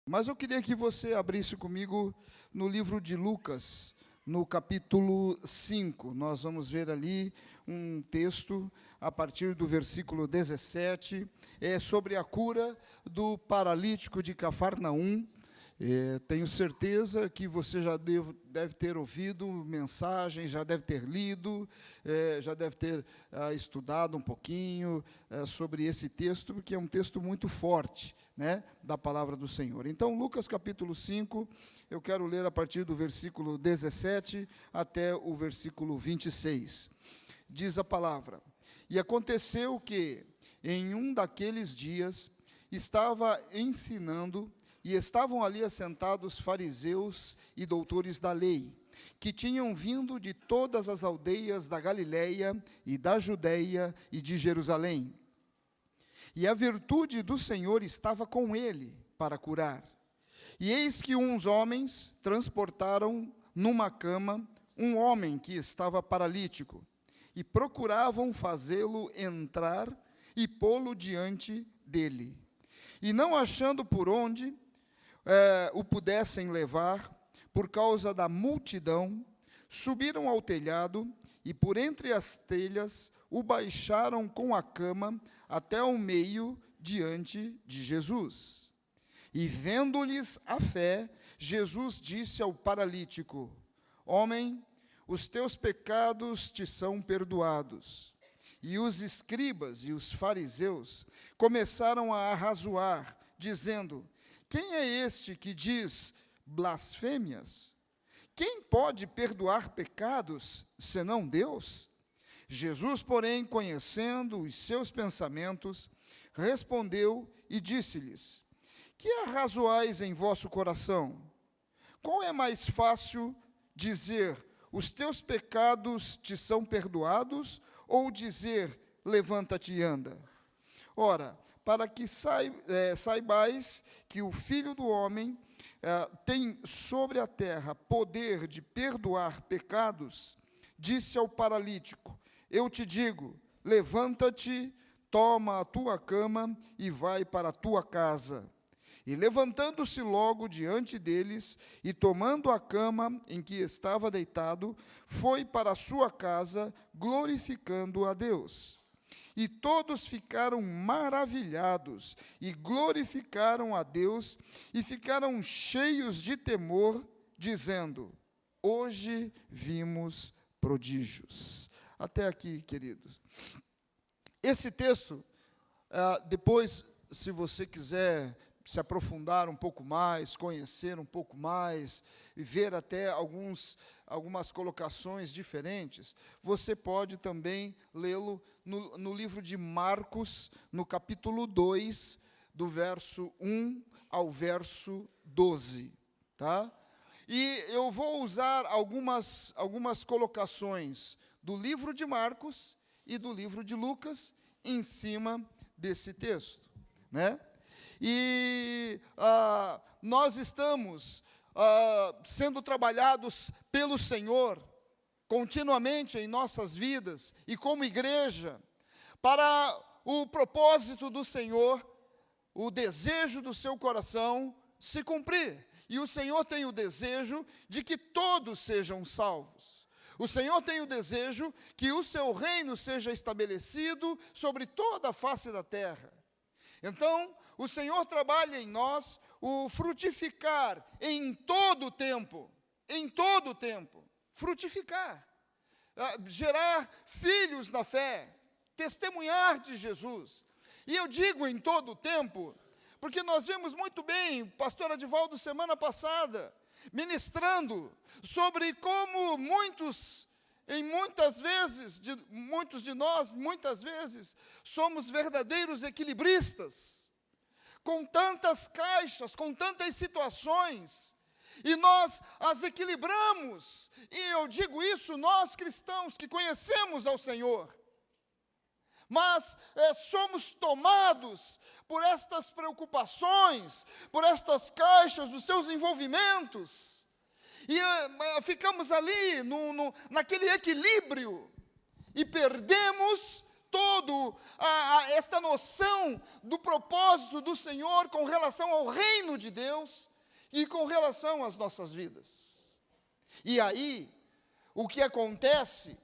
Mas eu queria que você abrisse comigo no livro de Lucas, no capítulo 5. Nós vamos ver ali um texto a partir do versículo 17, sobre a cura do paralítico de Cafarnaum. Tenho certeza que você já deve ter ouvido mensagem, já deve ter lido, já deve ter estudado um pouquinho sobre esse texto, porque é um texto muito forte, né, da palavra do Senhor. Então, Lucas capítulo 5, eu quero ler a partir do versículo 17 até o versículo 26. Diz a palavra: E aconteceu que, em um daqueles dias, estava ensinando, e estavam ali assentados fariseus e doutores da lei, que tinham vindo de todas as aldeias da Galileia e da Judeia e de Jerusalém. E a virtude do Senhor estava com ele para curar. E eis que uns homens transportaram numa cama um homem que estava paralítico, e procuravam fazê-lo entrar e pô-lo diante dele. E não achando por onde o pudessem levar, por causa da multidão, subiram ao telhado, e por entre as telhas o baixaram com a cama até o meio diante de Jesus. E vendo-lhes a fé, Jesus disse ao paralítico: Homem, os teus pecados te são perdoados. E os escribas e os fariseus começaram a arrazoar, dizendo: Quem é este que diz blasfêmias? Quem pode perdoar pecados, senão Deus? Jesus, porém, conhecendo os seus pensamentos, respondeu e disse-lhes: Que arrazoais em vosso coração? Qual é mais fácil dizer: os teus pecados te são perdoados, ou dizer: levanta-te e anda? Ora, para que saibais que o Filho do Homem tem sobre a terra poder de perdoar pecados, disse ao paralítico: Eu te digo, levanta-te, toma a tua cama e vai para a tua casa. E levantando-se logo diante deles, e tomando a cama em que estava deitado, foi para a sua casa, glorificando a Deus. E todos ficaram maravilhados, e glorificaram a Deus, e ficaram cheios de temor, dizendo: Hoje vimos prodígios. Até aqui, queridos. Esse texto, depois, se você quiser se aprofundar um pouco mais, conhecer um pouco mais, e ver até algumas colocações diferentes, você pode também lê-lo no livro de Marcos, no capítulo 2, do verso 1 ao verso 12. Tá? E eu vou usar algumas colocações do livro de Marcos e do livro de Lucas em cima desse texto, né? E nós estamos sendo trabalhados pelo Senhor continuamente em nossas vidas e como igreja, para o propósito do Senhor, o desejo do seu coração se cumprir. E o Senhor tem o desejo de que todos sejam salvos. O Senhor tem o desejo que o seu reino seja estabelecido sobre toda a face da terra. Então, o Senhor trabalha em nós o frutificar em todo o tempo, frutificar, gerar filhos na fé, testemunhar de Jesus. E eu digo em todo o tempo, porque nós vimos muito bem, o pastor Adivaldo, semana passada, ministrando sobre como muitos de nós, muitas vezes, somos verdadeiros equilibristas, com tantas caixas, com tantas situações, e nós as equilibramos, e eu digo isso, nós cristãos que conhecemos ao Senhor, mas somos tomados por estas preocupações, por estas caixas, os seus envolvimentos, e ficamos ali naquele equilíbrio, e perdemos esta noção do propósito do Senhor com relação ao reino de Deus e com relação às nossas vidas. E aí, o que acontece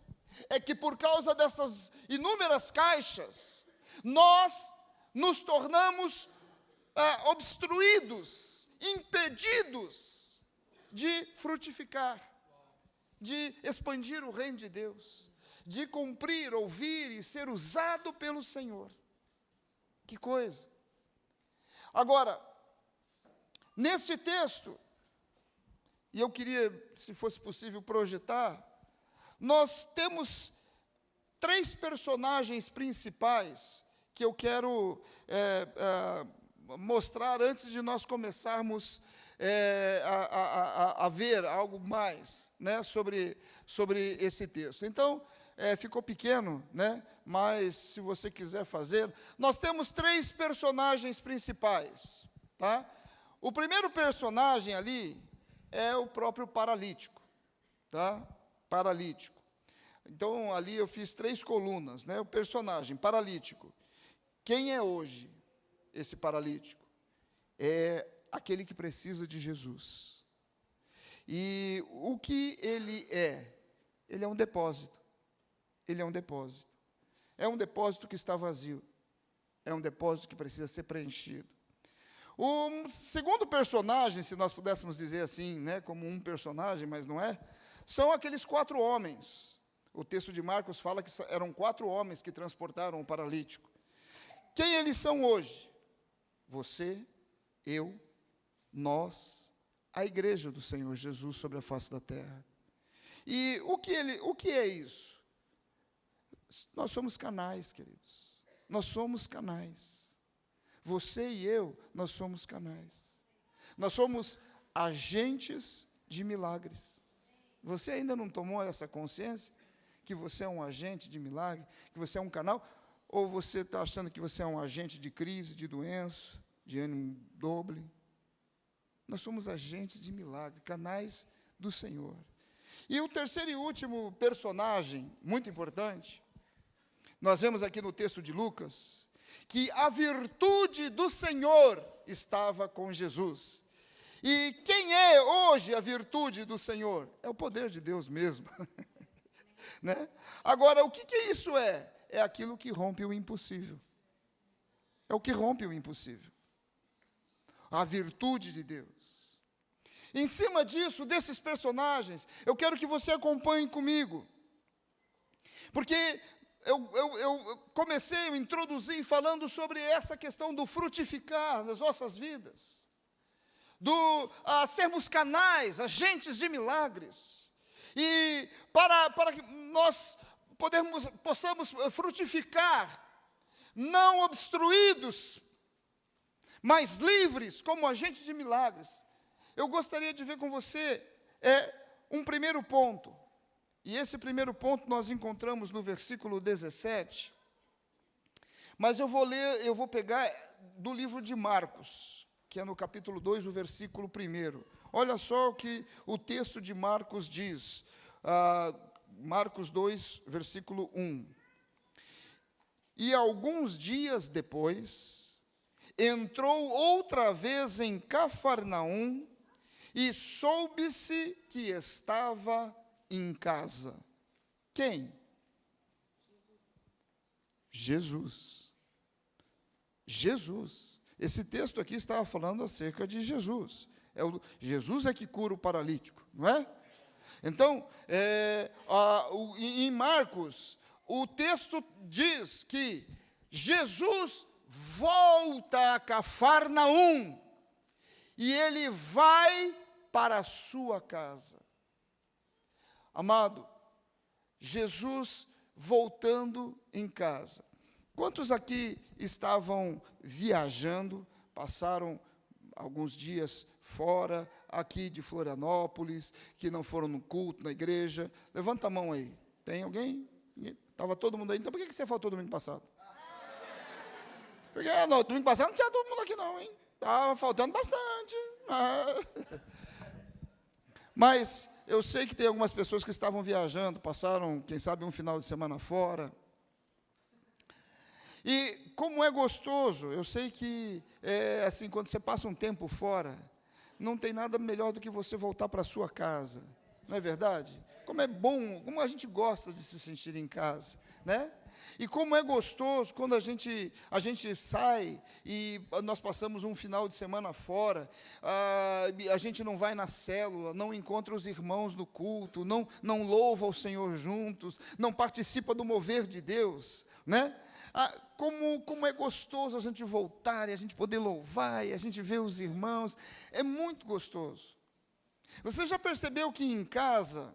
é que por causa dessas inúmeras caixas, nós nos tornamos obstruídos, impedidos de frutificar, de expandir o reino de Deus, de cumprir, ouvir e ser usado pelo Senhor. Que coisa! Agora, neste texto, e eu queria, se fosse possível, projetar, nós temos 3 personagens principais que eu quero mostrar antes de nós começarmos a ver algo mais, né, sobre esse texto. Então, ficou pequeno, né, mas se você quiser fazer, nós temos 3 personagens principais, tá? O primeiro personagem ali é o próprio paralítico, tá? Paralítico. Então, ali eu fiz 3 colunas, né? O personagem paralítico. Quem é hoje esse paralítico? É aquele que precisa de Jesus. E o que ele é? Ele é um depósito. Ele é um depósito. É um depósito que está vazio. É um depósito que precisa ser preenchido. O segundo personagem, se nós pudéssemos dizer assim, né, como um personagem, mas não é, são aqueles 4 homens. O texto de Marcos fala que eram 4 homens que transportaram o paralítico. Quem eles são hoje? Você, eu, nós, a igreja do Senhor Jesus sobre a face da terra. E o que é isso? Nós somos canais, queridos. Nós somos canais. Você e eu, nós somos canais. Nós somos agentes de milagres. Você ainda não tomou essa consciência? Que você é um agente de milagre? Que você é um canal? Ou você está achando que você é um agente de crise, de doença, de ânimo doble? Nós somos agentes de milagre, canais do Senhor. E o terceiro e último personagem, muito importante, nós vemos aqui no texto de Lucas, que a virtude do Senhor estava com Jesus. E quem é hoje a virtude do Senhor? É o poder de Deus mesmo. Né? Agora, o que isso é? É aquilo que rompe o impossível. É o que rompe o impossível. A virtude de Deus. Em cima disso, desses personagens, eu quero que você acompanhe comigo. Porque eu comecei, eu introduzi falando sobre essa questão do frutificar nas nossas vidas. Sermos canais, agentes de milagres. E para que nós possamos frutificar, não obstruídos, mas livres, como agentes de milagres. Eu gostaria de ver com você um primeiro ponto. E esse primeiro ponto nós encontramos no versículo 17. Mas eu vou pegar do livro de Marcos, que é no capítulo 2, o versículo 1. Olha só o que o texto de Marcos diz. Marcos 2, versículo 1. E alguns dias depois, entrou outra vez em Cafarnaum, e soube-se que estava em casa. Quem? Jesus. Jesus. Esse texto aqui estava falando acerca de Jesus. Jesus é que cura o paralítico, não é? Então, em Marcos, o texto diz que Jesus volta a Cafarnaum e ele vai para a sua casa. Amado, Jesus voltando em casa. Quantos aqui estavam viajando, passaram alguns dias fora, aqui de Florianópolis, que não foram no culto, na igreja? Levanta a mão aí. Tem alguém? Estava todo mundo aí. Então por que você faltou domingo passado? Porque no domingo passado não tinha todo mundo aqui não, hein? Estava faltando bastante. Mas eu sei que tem algumas pessoas que estavam viajando, passaram, quem sabe, um final de semana fora. E como é gostoso, eu sei que, assim, quando você passa um tempo fora, não tem nada melhor do que você voltar para a sua casa, não é verdade? Como é bom, como a gente gosta de se sentir em casa, né? E como é gostoso quando a gente sai e nós passamos um final de semana fora, a gente não vai na célula, não encontra os irmãos no culto, não louva o Senhor juntos, não participa do mover de Deus, né? Como é gostoso a gente voltar e a gente poder louvar e a gente ver os irmãos, é muito gostoso. Você já percebeu que em casa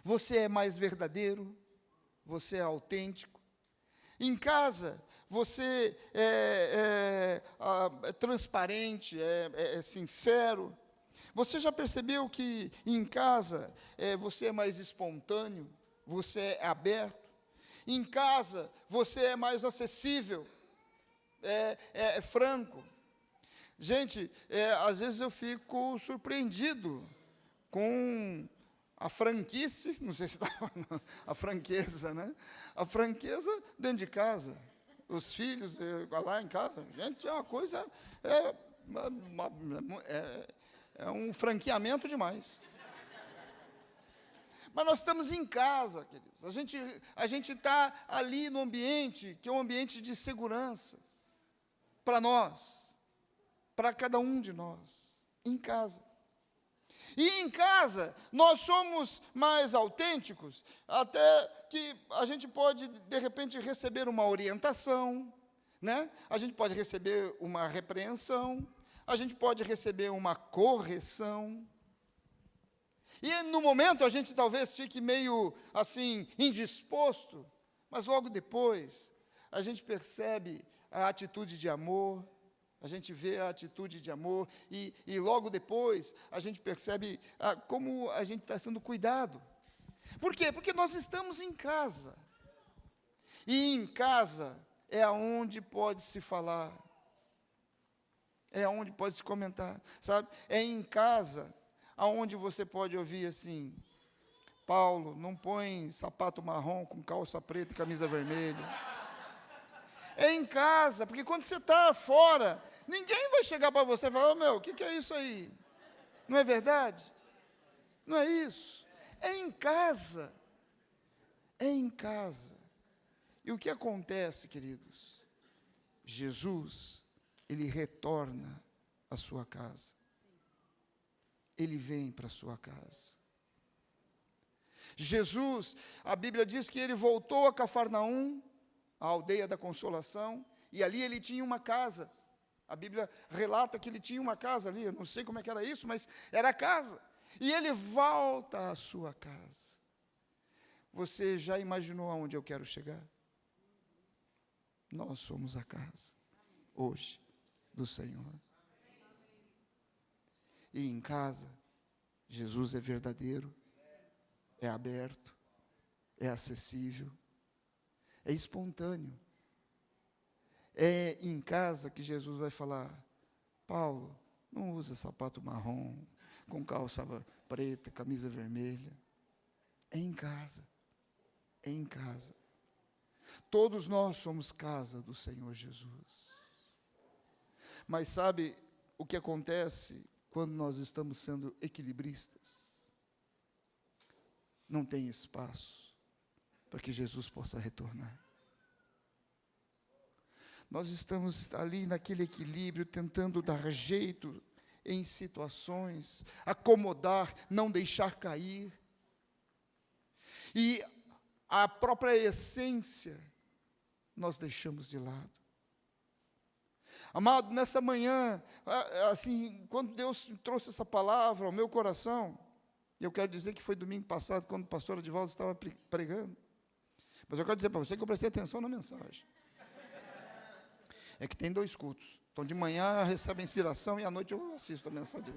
você é mais verdadeiro, você é autêntico? Em casa você é transparente, é sincero? Você já percebeu que em casa você é mais espontâneo, você é aberto? Em casa, você é mais acessível, é franco. Gente, às vezes eu fico surpreendido com a franquice, não sei se está a franqueza, né? A franqueza dentro de casa. Os filhos lá em casa, gente, é uma coisa, é um franqueamento demais. Mas nós estamos em casa, queridos. A gente está ali no ambiente, que é um ambiente de segurança, para nós, para cada um de nós, em casa. E em casa, nós somos mais autênticos, até que a gente pode, de repente, receber uma orientação, né? A gente pode receber uma repreensão, a gente pode receber uma correção. E no momento a gente talvez fique meio assim, indisposto, mas logo depois a gente percebe a atitude de amor, a gente vê a atitude de amor, e logo depois a gente percebe como a gente está sendo cuidado. Por quê? Porque nós estamos em casa. E em casa é aonde pode se falar, é aonde pode se comentar, sabe? É em casa aonde você pode ouvir assim: Paulo, não põe sapato marrom com calça preta e camisa vermelha. É em casa, porque quando você está fora, ninguém vai chegar para você e falar: o que é isso aí? Não é verdade? Não é isso? É em casa. É em casa. E o que acontece, queridos? Jesus, ele retorna à sua casa. Ele vem para a sua casa. Jesus, a Bíblia diz que ele voltou a Cafarnaum, a aldeia da Consolação, e ali ele tinha uma casa. A Bíblia relata que ele tinha uma casa ali, eu não sei como é que era isso, mas era a casa. E ele volta à sua casa. Você já imaginou aonde eu quero chegar? Nós somos a casa, hoje, do Senhor. E em casa, Jesus é verdadeiro, é aberto, é acessível, é espontâneo. É em casa que Jesus vai falar: Paulo, não usa sapato marrom, com calça preta, camisa vermelha. É em casa, é em casa. Todos nós somos casa do Senhor Jesus. Mas sabe o que acontece quando nós estamos sendo equilibristas? Não tem espaço para que Jesus possa retornar. Nós estamos ali naquele equilíbrio, tentando dar jeito em situações, acomodar, não deixar cair. E a própria essência nós deixamos de lado. Amado, nessa manhã, assim, quando Deus trouxe essa palavra ao meu coração, eu quero dizer que foi domingo passado, quando o pastor Edivaldo estava pregando, mas eu quero dizer para você que eu prestei atenção na mensagem. É que tem 2 cultos. Então, de manhã recebe a inspiração e à noite eu assisto a mensagem.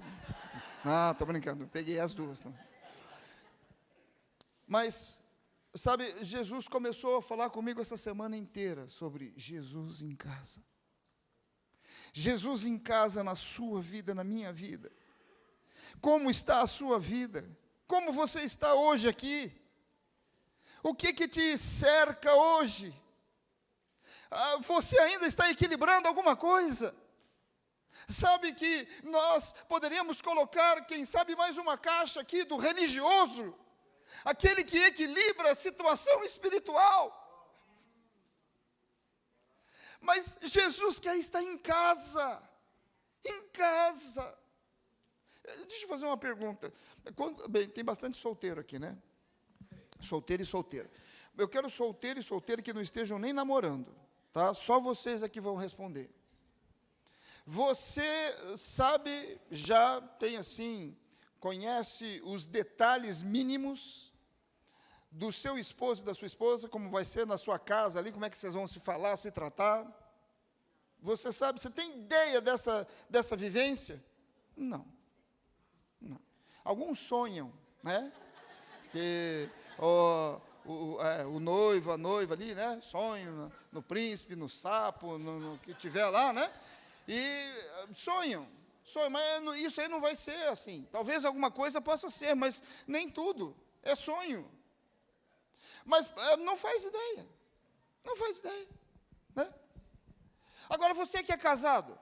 Não, estou brincando, peguei as 2. Não. Mas, sabe, Jesus começou a falar comigo essa semana inteira sobre Jesus em casa. Jesus em casa na sua vida, na minha vida. Como está a sua vida? Como você está hoje aqui? O que te cerca hoje? Você ainda está equilibrando alguma coisa? Sabe que nós poderíamos colocar, quem sabe, mais uma caixa aqui do religioso, aquele que equilibra a situação espiritual. Mas Jesus quer estar em casa, em casa. Deixa eu fazer uma pergunta. Bem, tem bastante solteiro aqui, né? Solteiro e solteira. Eu quero solteiro e solteira que não estejam nem namorando, tá? Só vocês aqui vão responder. Você sabe, já tem assim, conhece os detalhes mínimos do seu esposo e da sua esposa, como vai ser na sua casa ali, como é que vocês vão se falar, se tratar? Você sabe, você tem ideia dessa vivência? Não. Alguns sonham, né? Que o noivo, a noiva ali, né? Sonham no príncipe, no sapo, no que tiver lá, né? E sonham, mas isso aí não vai ser assim. Talvez alguma coisa possa ser, mas nem tudo é sonho. Mas não faz ideia, né? Agora, você que é casado,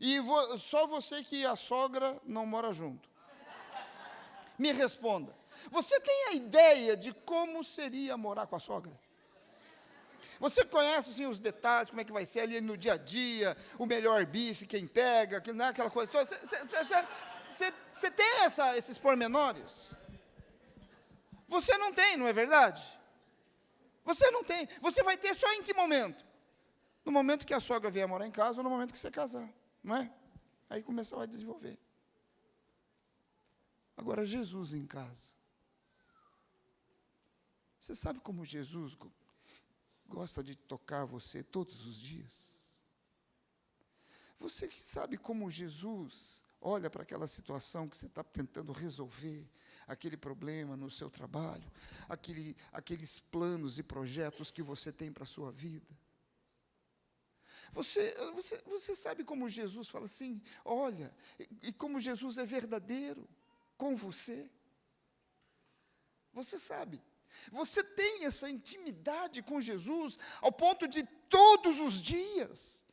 e só você que a sogra não mora junto, me responda, você tem a ideia de como seria morar com a sogra? Você conhece assim, os detalhes, como é que vai ser ali no dia a dia, o melhor bife, quem pega, né, aquela coisa toda? Você tem esses pormenores? Você não tem, não é verdade? Você não tem. Você vai ter só em que momento? No momento que a sogra vier morar em casa ou no momento que você casar, não é? Aí começou a desenvolver. Agora, Jesus em casa. Você sabe como Jesus gosta de tocar você todos os dias? Você sabe como Jesus olha para aquela situação que você está tentando resolver, aquele problema no seu trabalho, aqueles planos e projetos que você tem para a sua vida? Você sabe como Jesus fala assim, olha, e como Jesus é verdadeiro com você? Você sabe? Você tem essa intimidade com Jesus ao ponto de todos os dias,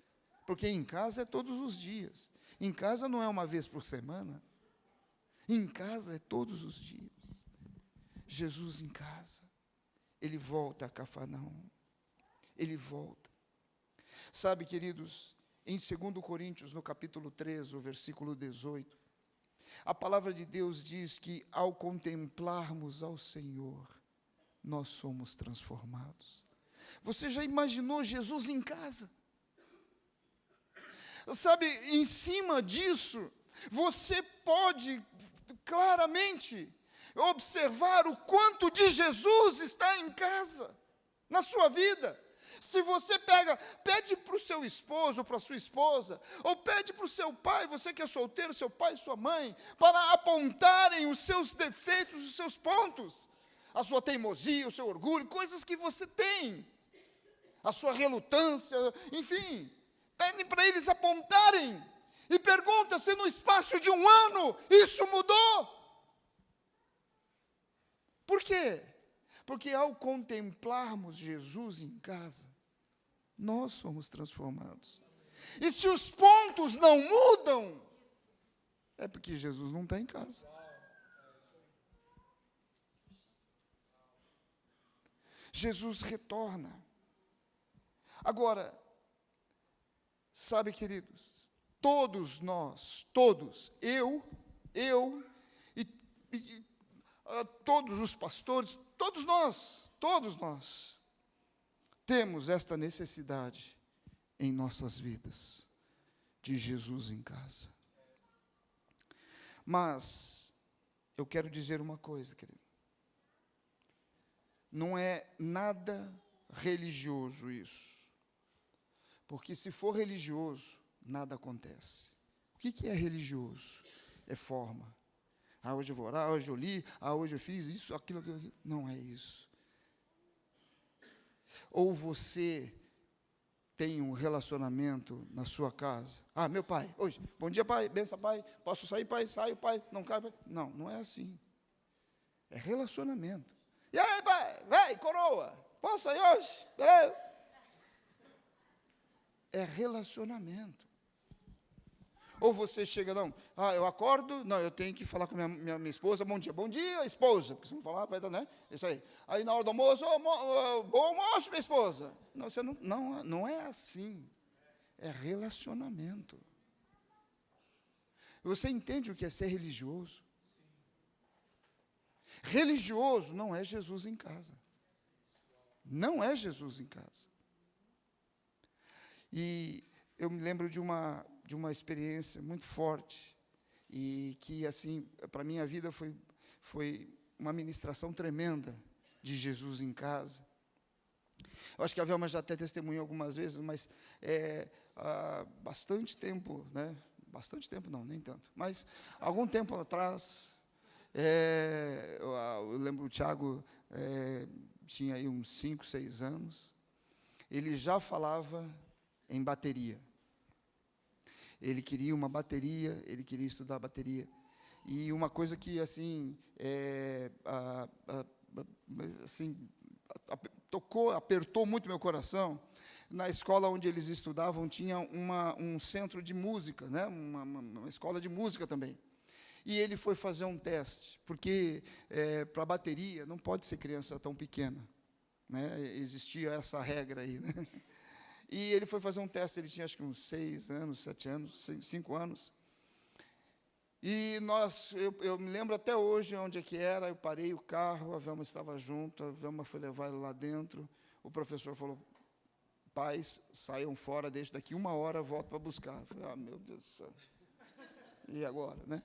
porque em casa é todos os dias, em casa não é uma vez por semana, em casa é todos os dias. Jesus em casa, Ele volta a Cafarnaum, Ele volta. Sabe, queridos, em 2 Coríntios, no capítulo 3, o versículo 18, a palavra de Deus diz que ao contemplarmos ao Senhor, nós somos transformados. Você já imaginou Jesus em casa? Sabe, em cima disso, você pode claramente observar o quanto de Jesus está em casa, na sua vida. Se você pede para o seu esposo, para a sua esposa, ou pede para o seu pai, você que é solteiro, seu pai e sua mãe, para apontarem os seus defeitos, os seus pontos, a sua teimosia, o seu orgulho, coisas que você tem, a sua relutância, enfim, pedem para eles apontarem, e pergunta se no espaço de um ano isso mudou. Por quê? Porque ao contemplarmos Jesus em casa, nós somos transformados. E se os pontos não mudam, é porque Jesus não está em casa. Jesus retorna. Agora, sabe, queridos, todos nós, eu e todos os pastores, todos nós temos esta necessidade em nossas vidas, de Jesus em casa. Mas, eu quero dizer uma coisa, querido. Não é nada religioso isso. Porque se for religioso, nada acontece. O que é religioso? É forma. Hoje eu vou orar, hoje eu li, hoje eu fiz isso, aquilo. Não é isso. Ou você tem um relacionamento na sua casa. Meu pai, hoje, bom dia, pai, benção, pai, posso sair, pai, saio, pai, não cai, pai. Não é assim. É relacionamento. E aí, pai, vai, coroa, posso sair hoje? Beleza? é relacionamento. Ou você chega, não, eu acordo, não, eu tenho que falar com minha esposa, bom dia, esposa, porque se não falar, vai dar, né? Isso aí. Aí na hora do almoço, bom almoço, minha esposa. Não, você não é assim. É relacionamento. Você entende o que é ser religioso? Religioso não é Jesus em casa. Não é Jesus em casa. E eu me lembro de uma experiência muito forte, e que, assim, para a minha vida foi uma ministração tremenda de Jesus em casa. Eu acho que a Velma já até testemunhou algumas vezes, mas há bastante tempo, né? Bastante tempo não, nem tanto, mas algum tempo atrás, eu lembro, o Tiago tinha aí uns 5, 6 anos, ele já falava em bateria. Ele queria uma bateria, ele queria estudar bateria. E uma coisa que, assim, apertou muito meu coração, na escola onde eles estudavam, tinha um centro de música, né? Uma escola de música também. E ele foi fazer um teste, porque para bateria não pode ser criança tão pequena, né? Existia essa regra aí, né? E ele foi fazer um teste, ele tinha acho que uns 6 anos, 7 anos, 5 anos. E eu me lembro até hoje onde é que era, eu parei o carro, a Velma estava junto, a Velma foi levar ele lá dentro, o professor falou, pais, saiam fora, deixa daqui 1 hora, volto para buscar. Eu falei, meu Deus do céu, e agora, né?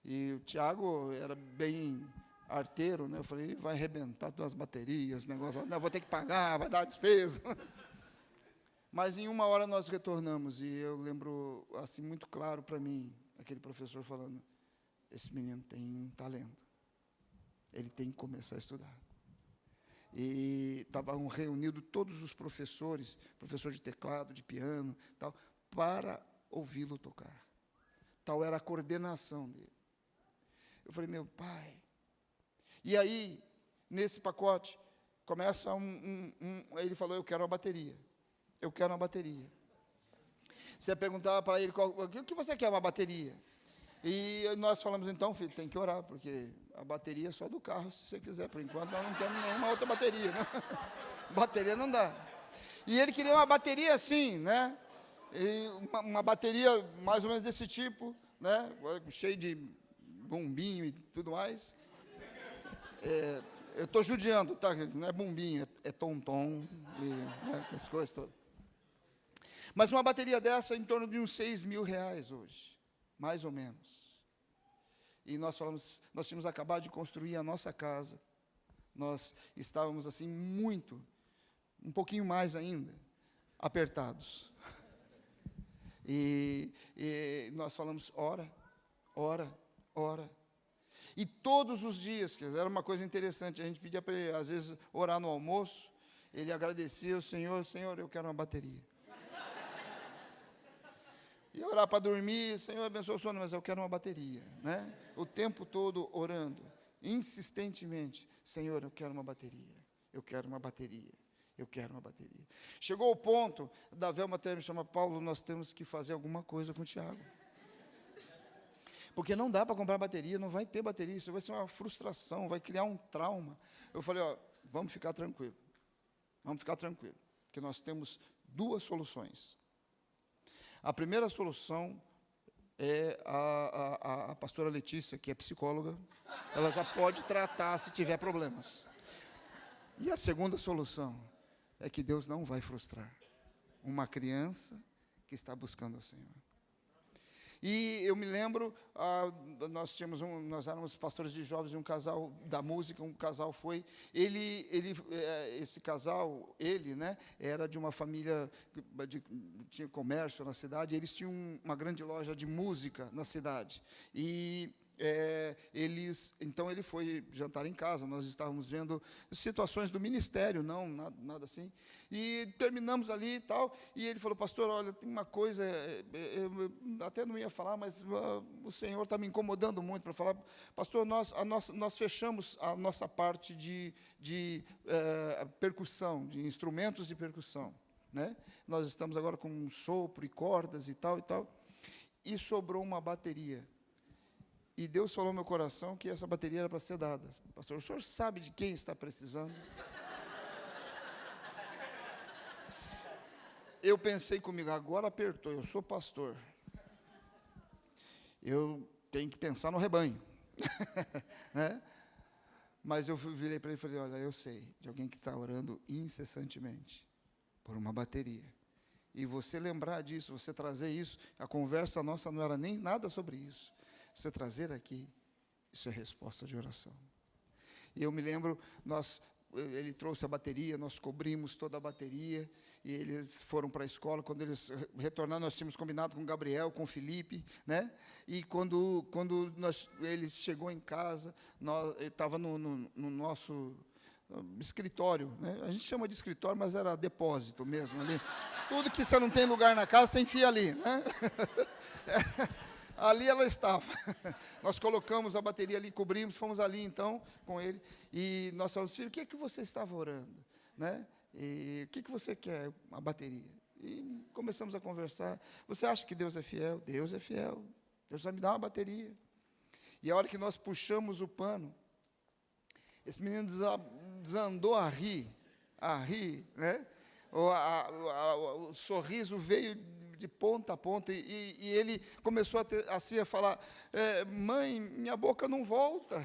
E o Tiago era bem arteiro, né? Eu falei, vai arrebentar 2 baterias, negócio, não, vou ter que pagar, vai dar despesa. Mas em 1 hora nós retornamos, e eu lembro, assim, muito claro para mim, aquele professor falando, esse menino tem um talento, ele tem que começar a estudar. E estavam reunidos todos os professores, professor de teclado, de piano, tal, para ouvi-lo tocar. Tal era a coordenação dele. Eu falei, meu pai. E aí, nesse pacote, começa ele falou, eu quero uma bateria. Eu quero uma bateria. Você perguntava para ele, o que você quer, uma bateria? E nós falamos, então, filho, tem que orar, porque a bateria é só do carro, se você quiser. Por enquanto, nós não temos nenhuma outra bateria, né? Bateria não dá. E ele queria uma bateria assim, né? E uma bateria mais ou menos desse tipo, né? Cheio de bombinho e tudo mais. Eu estou judiando, tá? Não é bombinho, é tom-tom, né? As coisas todas. Mas uma bateria dessa em torno de uns R$6.000 hoje, mais ou menos. E nós tínhamos acabado de construir a nossa casa. Nós estávamos assim um pouquinho mais ainda, apertados. E nós falamos, ora. E todos os dias, quer dizer, era uma coisa interessante, a gente pedia para ele, às vezes, orar no almoço, ele agradecia o Senhor, eu quero uma bateria. E orar para dormir, Senhor, abençoe o sono, mas eu quero uma bateria, né? O tempo todo orando, insistentemente, Senhor, eu quero uma bateria, eu quero uma bateria, eu quero uma bateria. Chegou o ponto da Velma até me chamar, Paulo, nós temos que fazer alguma coisa com o Tiago. Porque não dá para comprar bateria, não vai ter bateria, isso vai ser uma frustração, vai criar um trauma. Eu falei, vamos ficar tranquilo, porque nós temos 2 soluções. A primeira solução é a pastora Letícia, que é psicóloga, ela já pode tratar se tiver problemas. E a segunda solução é que Deus não vai frustrar uma criança que está buscando o Senhor. E eu me lembro, nós éramos pastores de jovens de um casal da música, um casal foi, esse casal, né, era de uma família, tinha comércio na cidade, eles tinham uma grande loja de música na cidade, e então ele foi jantar em casa, nós estávamos vendo situações do ministério, não, nada assim, e terminamos ali e tal, e ele falou, pastor, olha, tem uma coisa, eu até não ia falar, mas o Senhor está me incomodando muito para falar, pastor, nós fechamos a nossa parte de percussão, de instrumentos de percussão, né? Nós estamos agora com um sopro e cordas e tal, e sobrou uma bateria. E Deus falou no meu coração que essa bateria era para ser dada. Pastor, o senhor sabe de quem está precisando? Eu pensei comigo, agora apertou, eu sou pastor. Eu tenho que pensar no rebanho. Né? Mas eu virei para ele e falei, olha, eu sei de alguém que está orando incessantemente por uma bateria. E você lembrar disso, você trazer isso, a conversa nossa não era nem nada sobre isso. Você trazer aqui, isso é resposta de oração. E eu me lembro, ele trouxe a bateria, nós cobrimos toda a bateria, e eles foram para a escola. Quando eles retornaram, nós tínhamos combinado com o Gabriel, com o Felipe, né? E quando ele chegou em casa, estava no nosso escritório, né? A gente chama de escritório, mas era depósito mesmo ali. Tudo que você não tem lugar na casa, você enfia ali, né? Ali ela estava. Nós colocamos a bateria ali, cobrimos, fomos ali então com ele. E nós falamos, filho, o que é que você estava orando? Né? E o que é que você quer? A bateria. E começamos a conversar. Você acha que Deus é fiel? Deus é fiel. Deus vai me dar uma bateria. E a hora que nós puxamos o pano, esse menino desandou a rir, né? O sorriso veio de ponta a ponta, e ele começou a falar, mãe, minha boca não volta,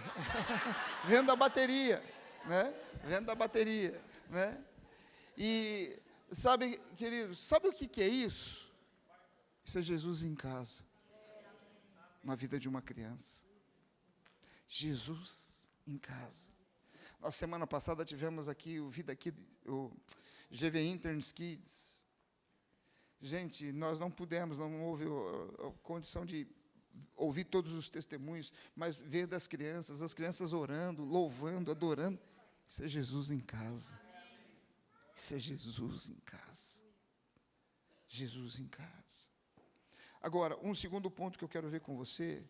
vendo a bateria, né? Vendo a bateria, né? E, sabe, queridos, sabe o que é isso? Isso é Jesus em casa, na vida de uma criança. Jesus em casa. Nós, semana passada, tivemos aqui o Vida Kids, o GV Interns Kids. Gente, nós não pudemos, não houve a condição de ouvir todos os testemunhos, mas ver das crianças, as crianças orando, louvando, adorando. Isso é Jesus em casa. Isso é Jesus em casa. Jesus em casa. Agora, um segundo ponto que eu quero ver com você,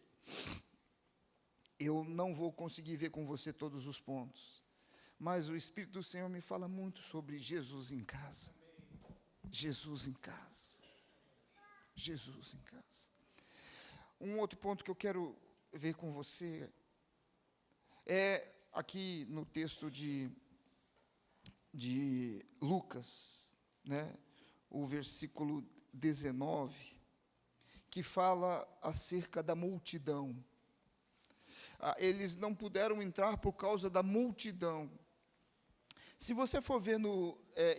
eu não vou conseguir ver com você todos os pontos, mas o Espírito do Senhor me fala muito sobre Jesus em casa. Jesus em casa. Jesus em casa. Um outro ponto que eu quero ver com você é aqui no texto de Lucas, né, o versículo 19, que fala acerca da multidão. Eles não puderam entrar por causa da multidão. Se você for ver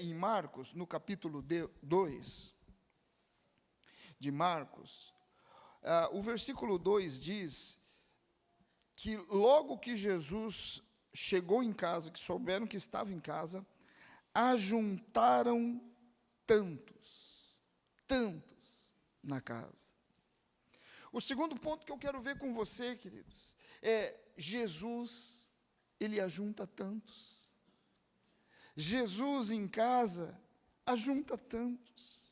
em Marcos, no capítulo 2 de Marcos, o versículo 2 diz que logo que Jesus chegou em casa, que souberam que estava em casa, ajuntaram tantos na casa. O segundo ponto que eu quero ver com você, queridos, é Jesus, ele ajunta tantos. Jesus em casa ajunta tantos.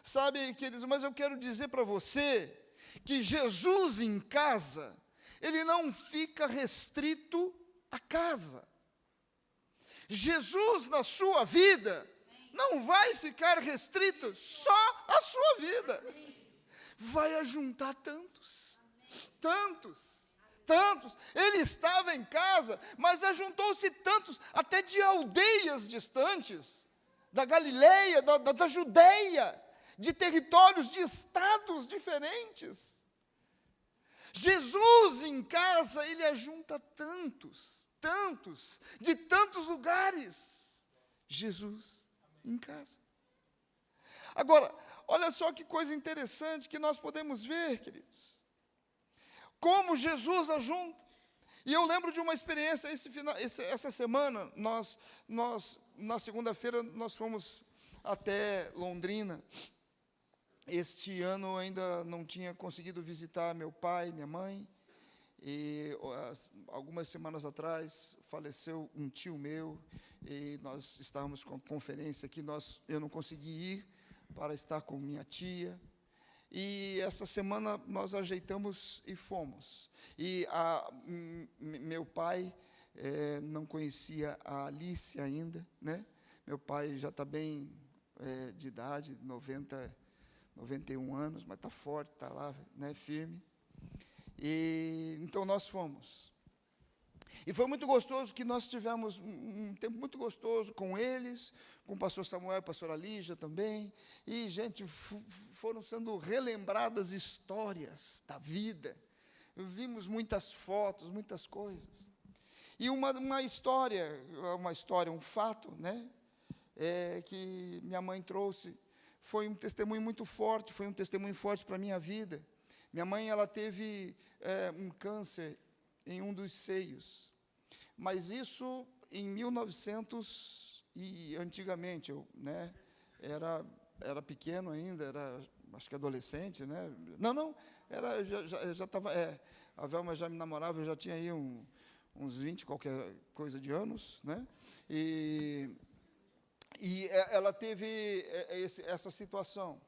Sabe, queridos, mas eu quero dizer para você que Jesus em casa, ele não fica restrito à casa. Jesus na sua vida não vai ficar restrito só à sua vida. Vai ajuntar tantos. Ele estava em casa, mas ajuntou-se tantos, até de aldeias distantes, da Galileia, da Judeia, de territórios, de estados diferentes. Jesus em casa, ele ajunta tantos, de tantos lugares. Jesus em casa. Agora, olha só que coisa interessante que nós podemos ver, queridos. Como Jesus ajunta. E eu lembro de uma experiência, essa semana, nós na segunda-feira, nós fomos até Londrina. Este ano eu ainda não tinha conseguido visitar meu pai, minha mãe, e algumas semanas atrás faleceu um tio meu, e nós estávamos com a conferência aqui, eu não consegui ir para estar com minha tia. E essa semana nós ajeitamos e fomos. E meu pai não conhecia a Alice ainda, né? Meu pai já está bem de idade, 91 anos, mas está forte, está lá, né, firme. E então nós fomos. E foi muito gostoso que nós tivemos um tempo muito gostoso com eles, com o pastor Samuel e a pastora Lígia também. E, gente, foram sendo relembradas histórias da vida. Vimos muitas fotos, muitas coisas. E uma história, um fato, né, que minha mãe trouxe, foi um testemunho muito forte, foi um testemunho forte para a minha vida. Minha mãe, ela teve um câncer em um dos seios, mas isso em 1900, e antigamente, eu, né, era pequeno ainda, acho que adolescente, né, não, já estava, a Velma já me namorava, eu já tinha aí uns 20, qualquer coisa de anos, né, e ela teve essa situação.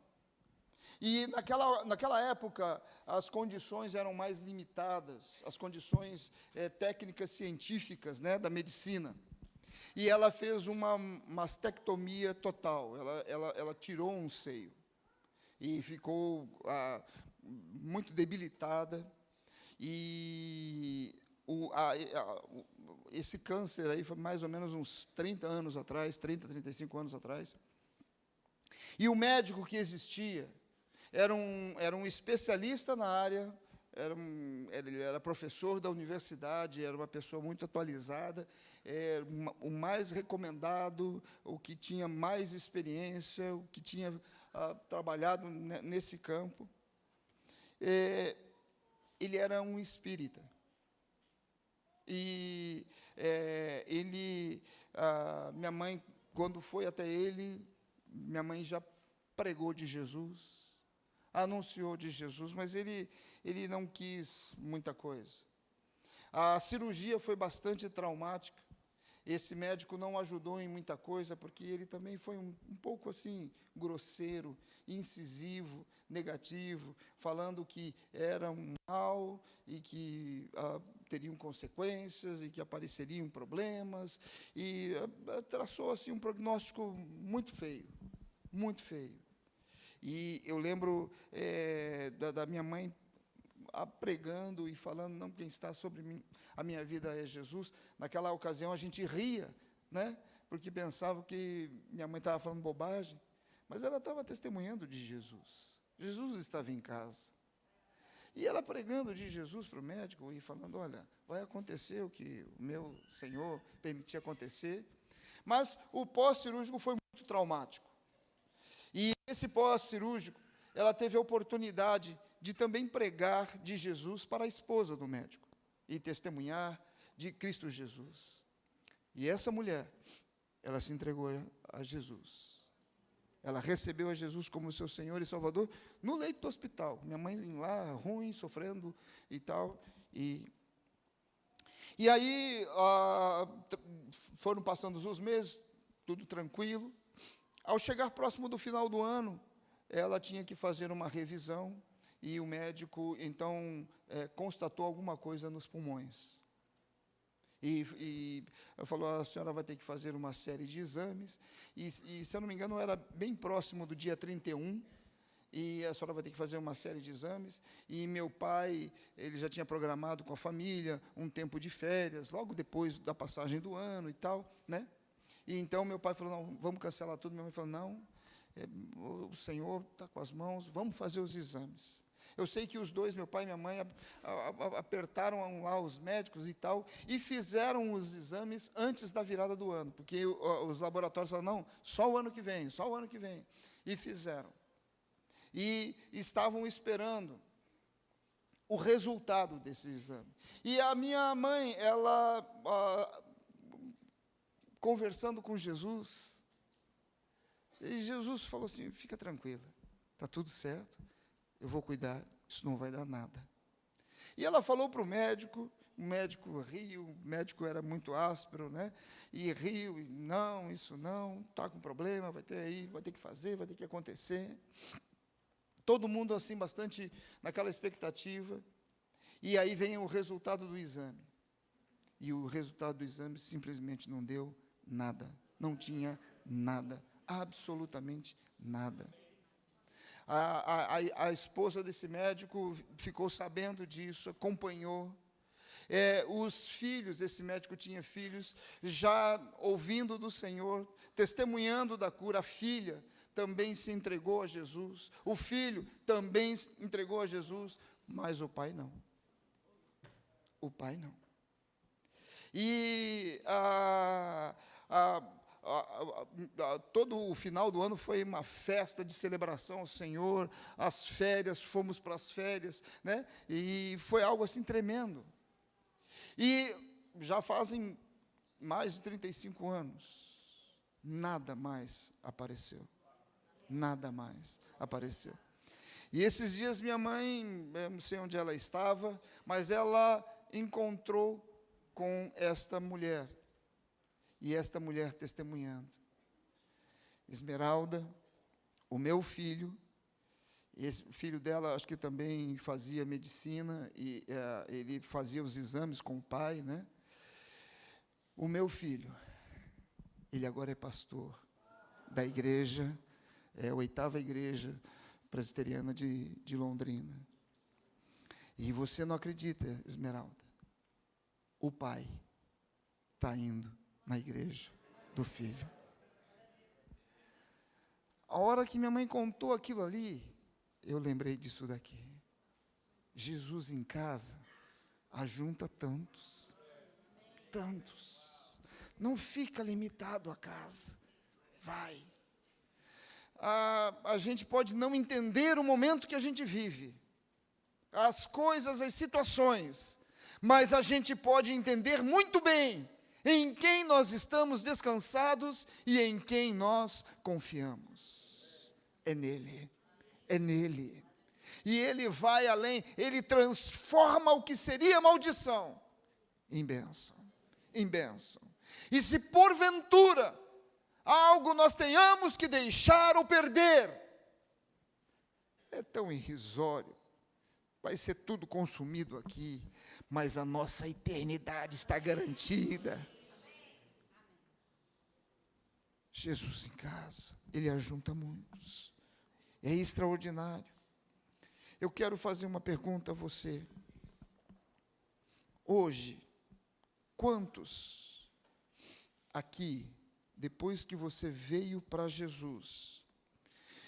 E naquela época, as condições eram mais limitadas, as condições técnicas científicas, né, da medicina. E ela fez uma mastectomia total, ela tirou um seio. E ficou muito debilitada. E esse câncer aí foi mais ou menos uns 30 anos atrás, 35 anos atrás. E o médico que existia era um especialista na área, ele era professor da universidade, era uma pessoa muito atualizada, o mais recomendado, o que tinha mais experiência, o que tinha trabalhado nesse campo. Ele era um espírita. E minha mãe, quando foi até ele, minha mãe já pregou de Jesus, anunciou de Jesus, mas ele não quis muita coisa. A cirurgia foi bastante traumática. Esse médico não ajudou em muita coisa, porque ele também foi um pouco assim, grosseiro, incisivo, negativo, falando que era um mal e que teriam consequências e que apareceriam problemas, e traçou assim um prognóstico muito feio, muito feio. E eu lembro da minha mãe pregando e falando, não, quem está sobre mim, a minha vida é Jesus. Naquela ocasião a gente ria, né, porque pensava que minha mãe estava falando bobagem, mas ela estava testemunhando de Jesus. Jesus estava em casa. E ela pregando de Jesus para o médico e falando, olha, vai acontecer o que o meu Senhor permitir acontecer. Mas o pós-cirúrgico foi muito traumático. E esse pós-cirúrgico, ela teve a oportunidade de também pregar de Jesus para a esposa do médico e testemunhar de Cristo Jesus. E essa mulher, ela se entregou a Jesus. Ela recebeu a Jesus como seu Senhor e Salvador no leito do hospital. Minha mãe lá, ruim, sofrendo e tal. E aí, foram passando os meses, tudo tranquilo. Ao chegar próximo do final do ano, ela tinha que fazer uma revisão, e o médico, então, constatou alguma coisa nos pulmões. E falou, a senhora vai ter que fazer uma série de exames, e se eu não me engano, era bem próximo do dia 31, e a senhora vai ter que fazer uma série de exames, e meu pai, ele já tinha programado com a família um tempo de férias, logo depois da passagem do ano e tal, né? E então meu pai falou, não, vamos cancelar tudo. Minha mãe falou, não, o Senhor está com as mãos, vamos fazer os exames. Eu sei que os dois, meu pai e minha mãe, apertaram lá os médicos e tal, e fizeram os exames antes da virada do ano, porque os laboratórios falaram, não, só o ano que vem, só o ano que vem. E fizeram. E estavam esperando o resultado desse exame. E a minha mãe, ela, conversando com Jesus, e Jesus falou assim, fica tranquila, está tudo certo, eu vou cuidar, isso não vai dar nada. E ela falou para o médico riu, o médico era muito áspero, né? E riu, e não, isso não, está com problema, vai ter que fazer, vai ter que acontecer. Todo mundo assim, bastante naquela expectativa. E aí vem o resultado do exame. E o resultado do exame simplesmente não deu nada, não tinha nada absolutamente nada. A esposa desse médico ficou sabendo disso, acompanhou. Os filhos, esse médico tinha filhos, já ouvindo do Senhor, testemunhando da cura. A filha também se entregou a Jesus, o filho também se entregou a Jesus, mas o pai não. O pai não. E todo o final do ano foi uma festa de celebração ao Senhor, as férias, fomos para as férias, né? E foi algo assim tremendo. E já fazem mais de 35 anos, nada mais apareceu. Nada mais apareceu. E esses dias minha mãe, eu não sei onde ela estava, mas ela encontrou com esta mulher. E esta mulher testemunhando. Esmeralda, o meu filho, o filho dela acho que também fazia medicina, e ele fazia os exames com o pai, né? O meu filho, ele agora é pastor da igreja, é a 8ª igreja presbiteriana de Londrina. E você não acredita, Esmeralda, o pai está indo na igreja do filho. A hora que minha mãe contou aquilo ali, eu lembrei disso daqui. Jesus em casa ajunta tantos. Não fica limitado à casa. Vai. A gente pode não entender o momento que a gente vive, as coisas, as situações, mas a gente pode entender muito bem em quem nós estamos descansados e em quem nós confiamos. É nele. É nele. E ele vai além, ele transforma o que seria maldição em bênção. Em bênção. E se porventura algo nós tenhamos que deixar ou perder, é tão irrisório, vai ser tudo consumido aqui, mas a nossa eternidade está garantida. Jesus em casa, ele ajunta muitos, é extraordinário. Eu quero fazer uma pergunta a você. Hoje, quantos aqui, depois que você veio para Jesus,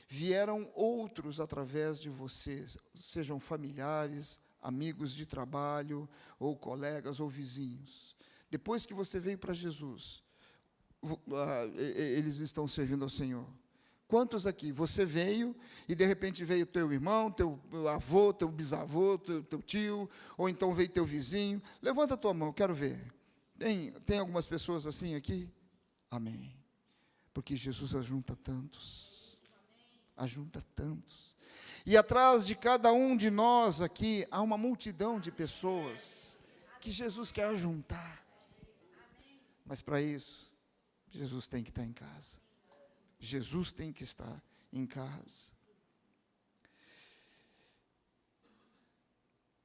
vieram outros através de você, sejam familiares, amigos de trabalho, ou colegas, ou vizinhos. Depois que você veio para Jesus, eles estão servindo ao Senhor. Quantos aqui, você veio, e de repente veio teu irmão, teu avô, teu bisavô, teu tio, ou então veio teu vizinho? Levanta a tua mão, quero ver. Tem algumas pessoas assim aqui? Amém. Porque Jesus ajunta tantos. Ajunta tantos. E atrás de cada um de nós aqui, há uma multidão de pessoas que Jesus quer ajuntar. Mas para isso, Jesus tem que estar em casa. Jesus tem que estar em casa.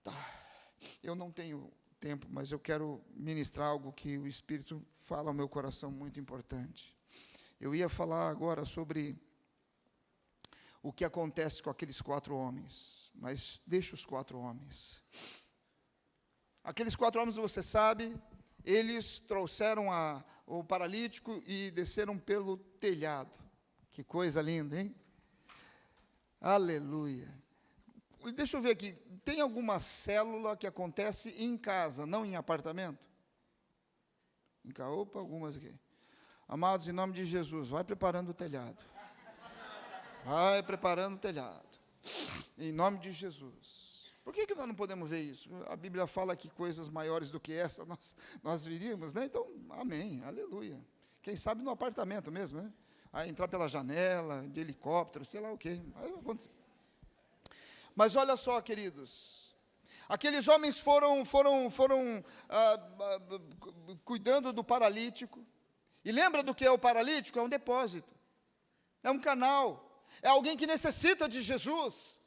Tá. Eu não tenho tempo, mas eu quero ministrar algo que o Espírito fala ao meu coração muito importante. Eu ia falar agora sobre o que acontece com aqueles 4 homens, mas deixa os 4 homens. Aqueles 4 homens, você sabe, eles trouxeram o paralítico e desceram pelo telhado. Que coisa linda, hein? Aleluia. Deixa eu ver aqui, tem alguma célula que acontece em casa, não em apartamento? Opa, algumas aqui. Amados, em nome de Jesus, vai preparando o telhado. Vai preparando o telhado. Em nome de Jesus. Por que nós não podemos ver isso? A Bíblia fala que coisas maiores do que essa nós viríamos, né? Então, amém, aleluia. Quem sabe no apartamento mesmo, né? Aí entrar pela janela, de helicóptero, sei lá o quê. Mas olha só, queridos. Aqueles homens foram cuidando do paralítico. E lembra do que é o paralítico? É um depósito. É um canal. É alguém que necessita de Jesus.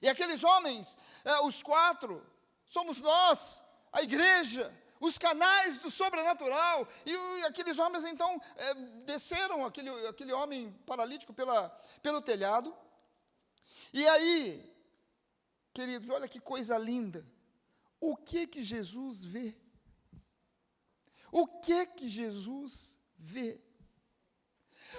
E aqueles homens, os 4, somos nós, a igreja, os canais do sobrenatural. E aqueles homens, então, desceram aquele homem paralítico pelo telhado. E aí, queridos, olha que coisa linda. O que Jesus vê? O que Jesus vê?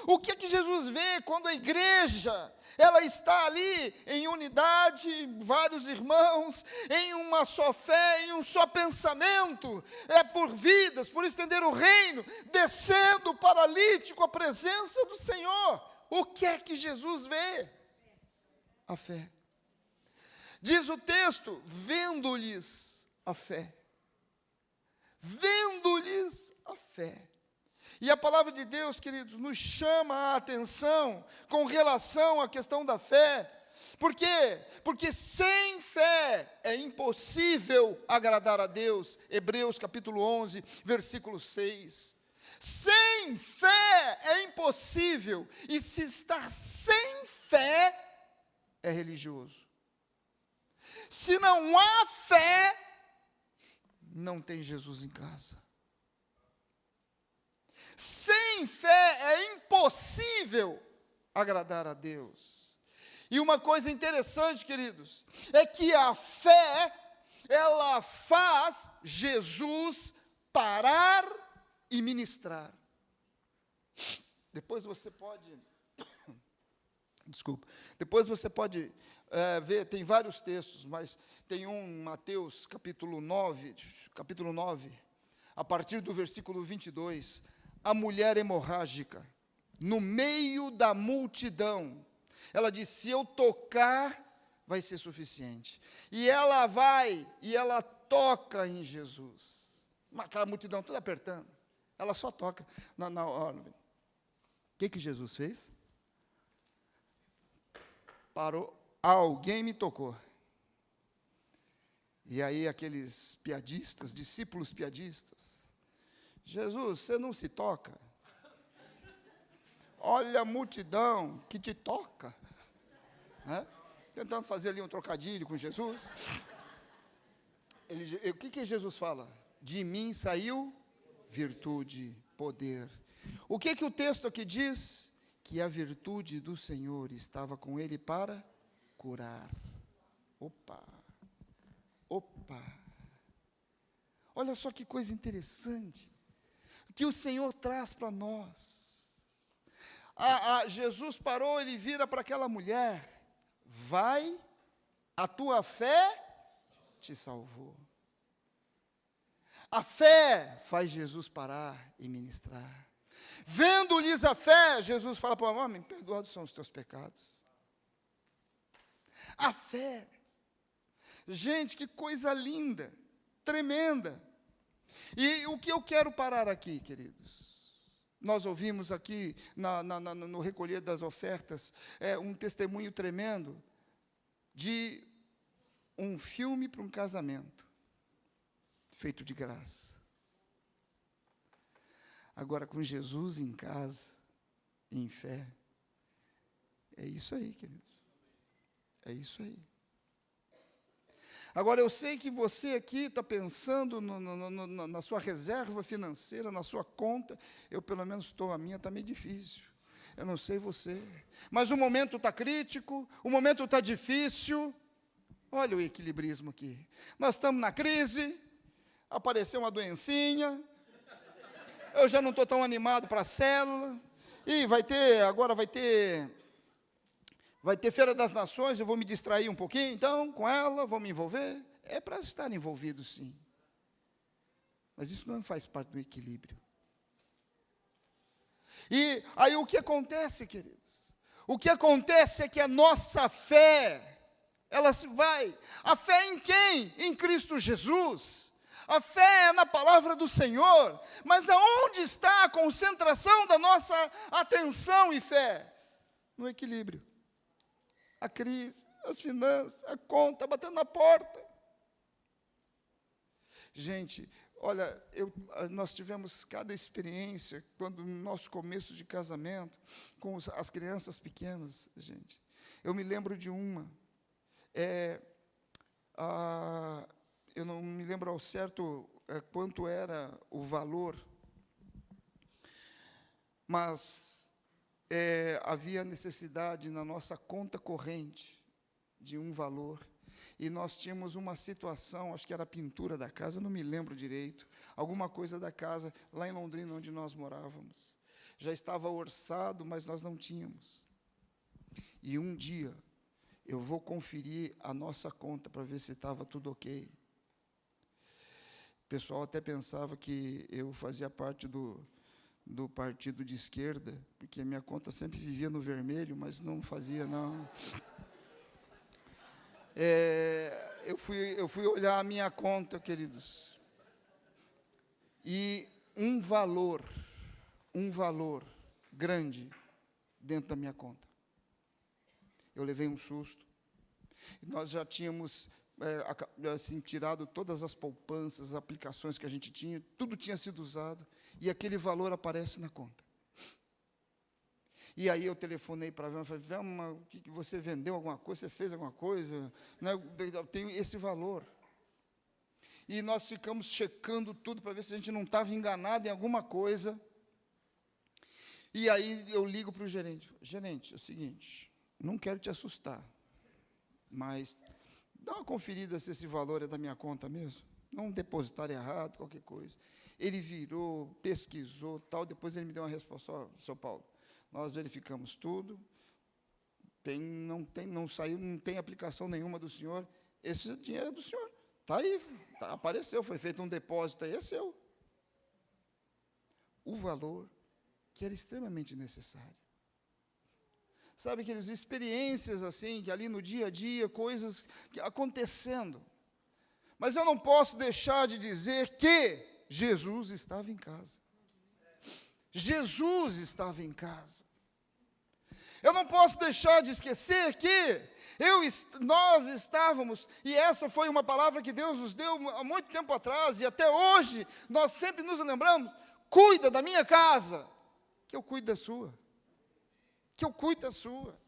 O que Jesus vê quando a igreja, ela está ali em unidade, vários irmãos, em uma só fé, em um só pensamento, por vidas, por estender o reino, descendo o paralítico à presença do Senhor. O que Jesus vê? A fé. Diz o texto, vendo-lhes a fé. Vendo-lhes a fé. E a palavra de Deus, queridos, nos chama a atenção com relação à questão da fé. Por quê? Porque sem fé é impossível agradar a Deus. Hebreus capítulo 11, versículo 6. Sem fé é impossível. E se estar sem fé, é religioso. Se não há fé, não tem Jesus em casa. Sem fé é impossível agradar a Deus. E uma coisa interessante, queridos, é que a fé, ela faz Jesus parar e ministrar. Depois você pode, depois você pode ver, tem vários textos, mas tem Mateus capítulo 9, a partir do versículo 22, a mulher hemorrágica, no meio da multidão, ela diz, se eu tocar, vai ser suficiente. E ela vai, e ela toca em Jesus. Aquela multidão toda apertando, ela só toca. O que Jesus fez? Parou, alguém me tocou. E aí aqueles piadistas, discípulos piadistas, Jesus, você não se toca? Olha a multidão que te toca. Tentando fazer ali um trocadilho com Jesus. O que Jesus fala? De mim saiu virtude, poder. O que o texto aqui diz? Que a virtude do Senhor estava com ele para curar. Opa! Olha só que coisa interessante que o Senhor traz para nós. Jesus parou, ele vira para aquela mulher, vai, a tua fé te salvou. A fé faz Jesus parar e ministrar. Vendo-lhes a fé, Jesus fala para o homem, perdoados são os teus pecados. A fé. Gente, que coisa linda, tremenda. E o que eu quero parar aqui, queridos? Nós ouvimos aqui, no recolher das ofertas, um testemunho tremendo de um filme para um casamento, feito de graça. Agora, com Jesus em casa, em fé, é isso aí, queridos. É isso aí. Agora, eu sei que você aqui está pensando na sua reserva financeira, na sua conta. Eu, pelo menos, estou, a minha está meio difícil. Eu não sei você. Mas o momento está crítico, o momento está difícil. Olha o equilibrismo aqui. Nós estamos na crise, apareceu uma doencinha, eu já não estou tão animado para a célula, e agora vai ter Feira das Nações, eu vou me distrair um pouquinho, então, com ela, vou me envolver. É para estar envolvido, sim. Mas isso não faz parte do equilíbrio. E aí o que acontece, queridos? O que acontece é que a nossa fé, ela se vai. A fé em quem? Em Cristo Jesus. A fé é na palavra do Senhor. Mas aonde está a concentração da nossa atenção e fé? No equilíbrio. A crise, as finanças, a conta, batendo na porta. Gente, olha, nós tivemos cada experiência, quando no nosso começo de casamento, com as crianças pequenas, gente. Eu me lembro de uma, eu não me lembro ao certo quanto era o valor, mas havia necessidade na nossa conta corrente de um valor, e nós tínhamos uma situação, acho que era a pintura da casa, eu não me lembro direito, alguma coisa da casa, lá em Londrina, onde nós morávamos. Já estava orçado, mas nós não tínhamos. E um dia, eu vou conferir a nossa conta para ver se estava tudo ok. O pessoal até pensava que eu fazia parte do partido de esquerda, porque a minha conta sempre vivia no vermelho, mas não fazia, não. Eu fui olhar a minha conta, queridos, e um valor grande dentro da minha conta. Eu levei um susto. Nós já tínhamos assim, tirado todas as poupanças, as aplicações que a gente tinha, tudo tinha sido usado, e aquele valor aparece na conta. E aí eu telefonei para a Velma e falei, Velma, o que você vendeu alguma coisa, você fez alguma coisa? Eu tenho esse valor. E nós ficamos checando tudo para ver se a gente não estava enganado em alguma coisa. E aí eu ligo para o gerente, é o seguinte, não quero te assustar, mas dá uma conferida se esse valor é da minha conta mesmo, não depositar errado, qualquer coisa. Ele virou, pesquisou, tal, depois ele me deu uma resposta, seu Paulo, nós verificamos tudo, não saiu, não tem aplicação nenhuma do senhor, esse dinheiro é do senhor, está aí, apareceu, foi feito um depósito aí, é seu. O valor que era extremamente necessário. Sabe, queridos, experiências assim, que ali no dia a dia, coisas acontecendo. Mas eu não posso deixar de dizer que Jesus estava em casa. Jesus estava em casa. Eu não posso deixar de esquecer que nós estávamos, e essa foi uma palavra que Deus nos deu há muito tempo atrás, e até hoje, nós sempre nos lembramos, cuida da minha casa, que eu cuido da sua. Que eu cuido da sua.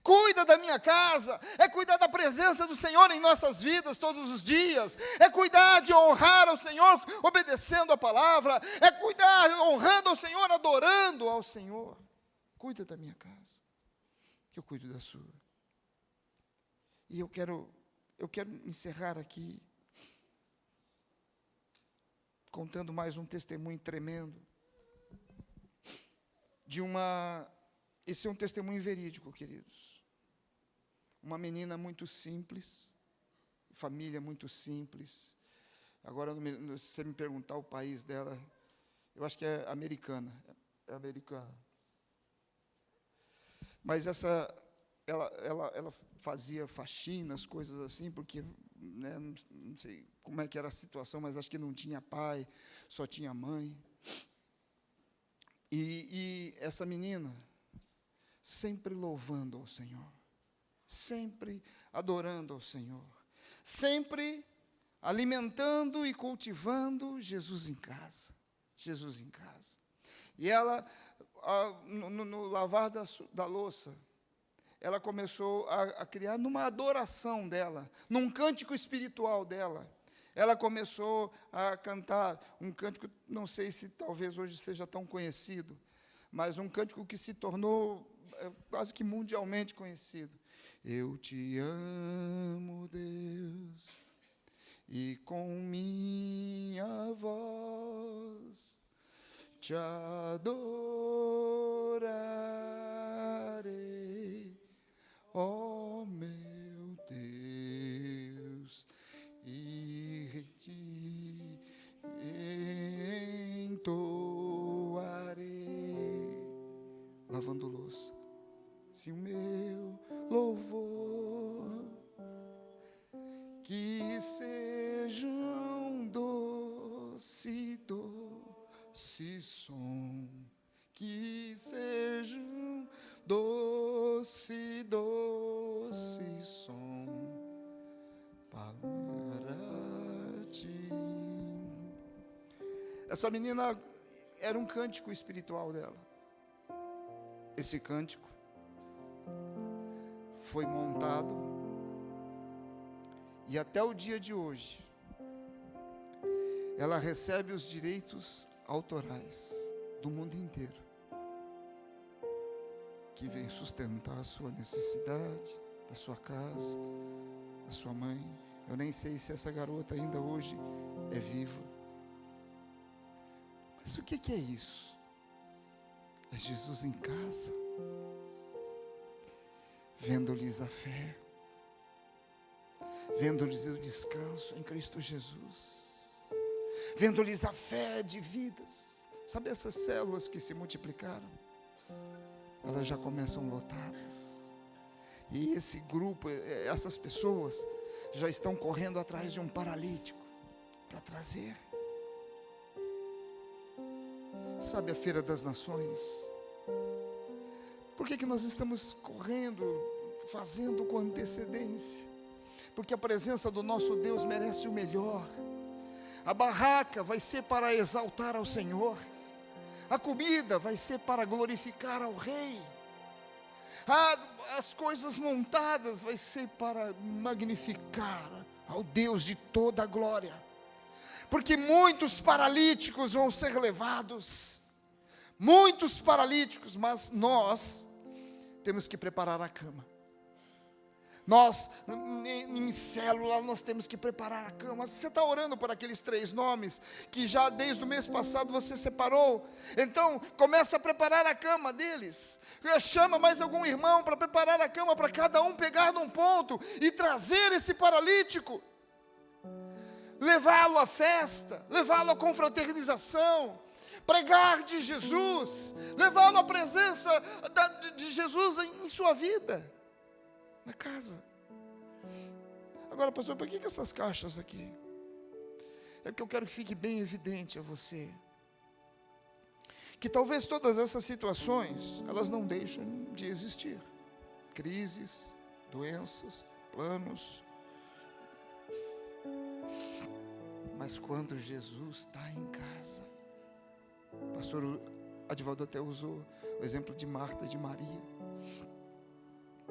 Cuida da minha casa, é cuidar da presença do Senhor em nossas vidas todos os dias, é cuidar de honrar ao Senhor, obedecendo a palavra, é cuidar, honrando ao Senhor, adorando ao Senhor. Cuida da minha casa, que eu cuido da sua. E eu quero encerrar aqui, contando mais um testemunho tremendo, esse é um testemunho verídico, queridos. Uma menina muito simples, família muito simples. Agora, se você me perguntar o país dela, eu acho que é americana. É americana. Mas ela fazia faxinas, coisas assim, porque, né, não sei como é que era a situação, mas acho que não tinha pai, só tinha mãe. E essa menina, sempre louvando ao Senhor, sempre adorando ao Senhor, sempre alimentando e cultivando Jesus em casa, Jesus em casa. E ela, no lavar da louça, ela começou a criar numa adoração dela, num cântico espiritual dela. Ela começou a cantar um cântico, não sei se talvez hoje seja tão conhecido, mas um cântico que se tornou quase que mundialmente conhecido. Eu te amo, Deus, e com minha voz te adorarei, ó meu Deus, e te entoarei, lavando louça, se o meu louvor, que seja um doce, doce som, que seja um doce, doce som, para ti. Essa menina era um cântico espiritual dela. Esse cântico foi montado, e até o dia de hoje, ela recebe os direitos autorais do mundo inteiro, que vem sustentar a sua necessidade, da sua casa, da sua mãe. Eu nem sei se essa garota ainda hoje é viva. Mas o que é isso? É Jesus em casa, vendo-lhes a fé, vendo-lhes o descanso em Cristo Jesus, vendo-lhes a fé de vidas. Sabe essas células que se multiplicaram? Elas já começam lotadas. E esse grupo, essas pessoas, já estão correndo atrás de um paralítico para trazer. Sabe a Feira das Nações? Por que nós estamos correndo, fazendo com antecedência? Porque a presença do nosso Deus merece o melhor. A barraca vai ser para exaltar ao Senhor. A comida vai ser para glorificar ao Rei. As coisas montadas vai ser para magnificar ao Deus de toda a glória. Porque muitos paralíticos vão ser levados. Muitos paralíticos, mas nós temos que preparar a cama. Nós, em célula, nós temos que preparar a cama. Você está orando por aqueles 3 nomes, que já desde o mês passado você separou. Então, começa a preparar a cama deles. Chama mais algum irmão para preparar a cama, para cada um pegar num ponto e trazer esse paralítico. Levá-lo à festa, levá-lo à confraternização, pregar de Jesus, levá-lo à presença de Jesus em sua vida. Na casa. Agora, pastor, por que essas caixas aqui? É porque eu quero que fique bem evidente a você, que talvez todas essas situações, elas não deixam de existir. Crises, doenças, planos. Mas quando Jesus está em casa, o pastor Adivaldo até usou o exemplo de Marta e de Maria.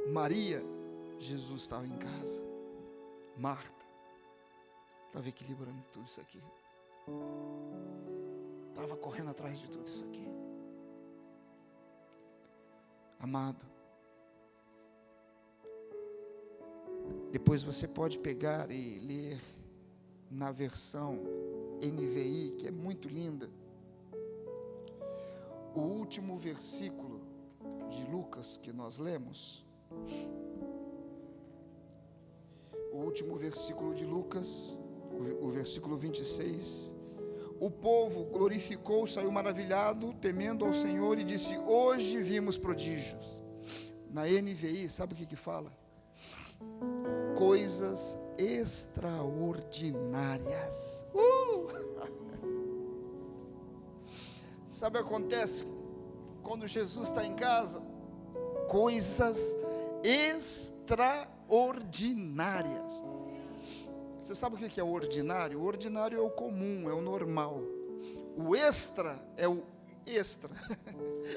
Maria, Jesus estava em casa. Marta estava equilibrando tudo isso aqui, estava correndo atrás de tudo isso aqui. Amado, depois você pode pegar e ler na versão NVI, que é muito linda, o último versículo de Lucas que nós lemos. O último versículo de Lucas, o versículo 26. O povo glorificou, saiu maravilhado, temendo ao Senhor, e disse: hoje vimos prodígios. Na NVI, sabe o que fala? Coisas extraordinárias. Sabe o que acontece quando Jesus está em casa? Coisas extraordinárias. Você sabe o que é o ordinário? O ordinário é o comum, é o normal. O extra é o extra,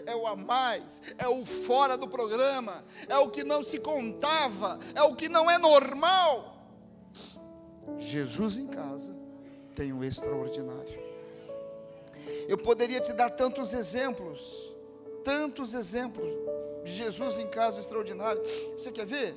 é o a mais, é o fora do programa, é o que não se contava, é o que não é normal. Jesus em casa tem o extraordinário. Eu poderia te dar tantos exemplos de Jesus em casa extraordinário. Você quer ver?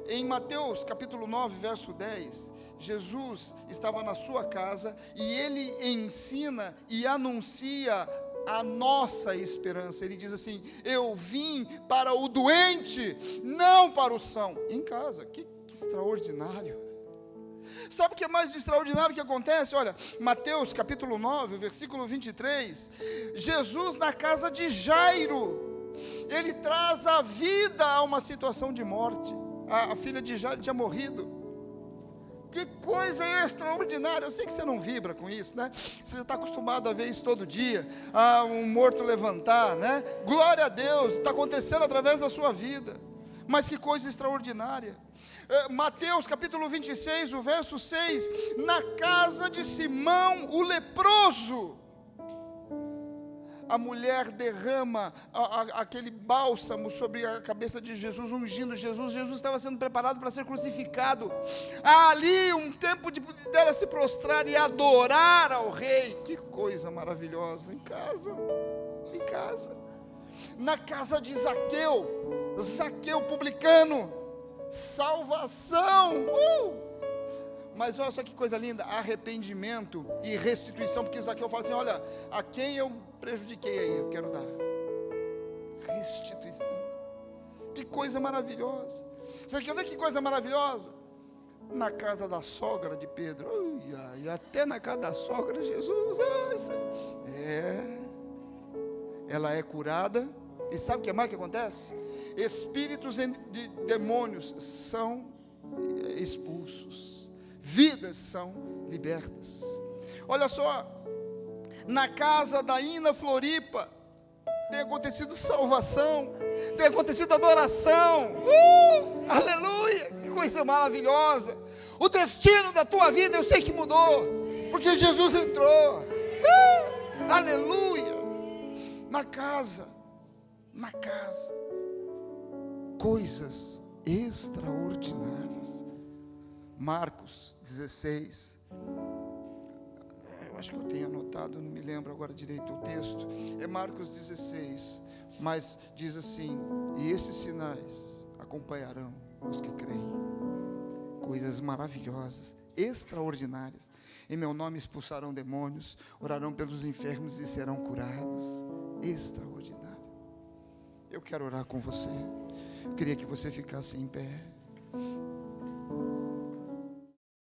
Em Mateus capítulo 9, verso 10, Jesus estava na sua casa e ele ensina e anuncia a nossa esperança. Ele diz assim: eu vim para o doente, não para o são. Em casa. Que extraordinário. Sabe o que é mais de extraordinário que acontece? Olha, Mateus capítulo 9, versículo 23, Jesus na casa de Jairo, ele traz a vida a uma situação de morte. A filha de Jairo tinha morrido. Que coisa extraordinária. Eu sei que você não vibra com isso, né? Você está acostumado a ver isso todo dia, um morto levantar, né? Glória a Deus, está acontecendo através da sua vida. Mas que coisa extraordinária. Mateus capítulo 26, o verso 6, na casa de Simão o leproso, a mulher derrama aquele bálsamo sobre a cabeça de Jesus, ungindo Jesus. Jesus estava sendo preparado para ser crucificado. Há ali um tempo dela se prostrar e adorar ao rei. Que coisa maravilhosa! Em casa, na casa de Zaqueu publicano, salvação. Mas olha só que coisa linda, arrependimento e restituição, porque Zaqueu fala assim: olha, a quem eu prejudiquei aí, eu quero dar restituição. Que coisa maravilhosa. Você quer ver que coisa maravilhosa? Na casa da sogra de Pedro, e até na casa da sogra de Jesus, ela é curada. E sabe o que mais que acontece? Espíritos de demônios são expulsos, vidas são libertas. Olha só, na casa da Ina Floripa tem acontecido salvação, tem acontecido adoração. Aleluia, que coisa maravilhosa. O destino da tua vida eu sei que mudou, porque Jesus entrou. Aleluia. Na casa, coisas extraordinárias. Marcos 16, eu acho que eu tenho anotado, não me lembro agora direito o texto, é Marcos 16, mas diz assim: e estes sinais acompanharão os que creem. Coisas maravilhosas, extraordinárias. Em meu nome expulsarão demônios, orarão pelos enfermos e serão curados. Extraordinário. Eu quero orar com você. Eu queria que você ficasse em pé.